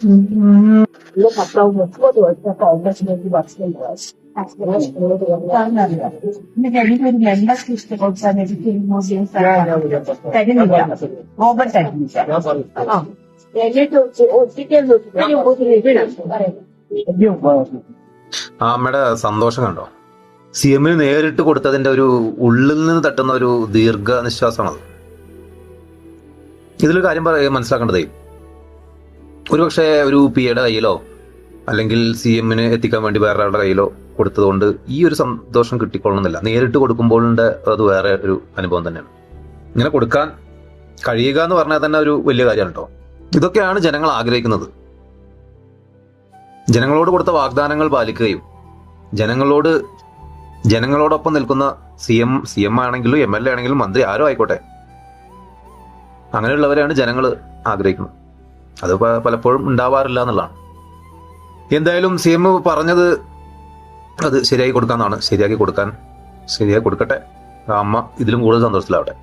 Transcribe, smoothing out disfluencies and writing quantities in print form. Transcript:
如果找不到我做的的话，那是比较脆弱。当然了，那个一个人他是在那个模型上，在这里讲，我不在这里讲啊。也就我今天就这就不是这样说的。ആ അമ്മയുടെ സന്തോഷം കണ്ടോ? സി എമ്മിന് നേരിട്ട് കൊടുത്തതിന്റെ ഒരു ഉള്ളിൽ നിന്ന് തട്ടുന്ന ഒരു ദീർഘനിശ്വാസമാണത്. ഇതിലൊരു കാര്യം മനസ്സിലാക്കേണ്ടതേ, ഒരുപക്ഷെ ഒരു പി എയുടെ കയ്യിലോ അല്ലെങ്കിൽ സി എമ്മിന് എത്തിക്കാൻ വേണ്ടി വേറെ ആളുടെ കയ്യിലോ കൊടുത്തതുകൊണ്ട് ഈ ഒരു സന്തോഷം കിട്ടിക്കൊള്ളണമെന്നില്ല. നേരിട്ട് കൊടുക്കുമ്പോഴുണ്ട് അത് വേറെ ഒരു അനുഭവം തന്നെയാണ്. ഇങ്ങനെ കൊടുക്കാൻ കഴിയുക എന്ന് പറഞ്ഞാൽ തന്നെ ഒരു വലിയ കാര്യമാണ് കേട്ടോ. ഇതൊക്കെയാണ് ജനങ്ങൾ ആഗ്രഹിക്കുന്നത്. ജനങ്ങളോട് കൊടുത്ത വാഗ്ദാനങ്ങൾ പാലിക്കുകയും ജനങ്ങളോടൊപ്പം നിൽക്കുന്ന സി എം ആണെങ്കിലും എം എൽ എ ആണെങ്കിലും മന്ത്രി ആരോ ആയിക്കോട്ടെ, അങ്ങനെയുള്ളവരെയാണ് ജനങ്ങൾ ആഗ്രഹിക്കുന്നത്. അത് പലപ്പോഴും ഉണ്ടാവാറില്ല എന്നുള്ളതാണ്. എന്തായാലും സി എം പറഞ്ഞത് അത് ശരിയാക്കി കൊടുക്കാന്നാണ്. ശരിയാക്കി കൊടുക്കട്ടെ. അമ്മ ഇതിലും കൂടുതൽ സന്തോഷത്തിലാവട്ടെ.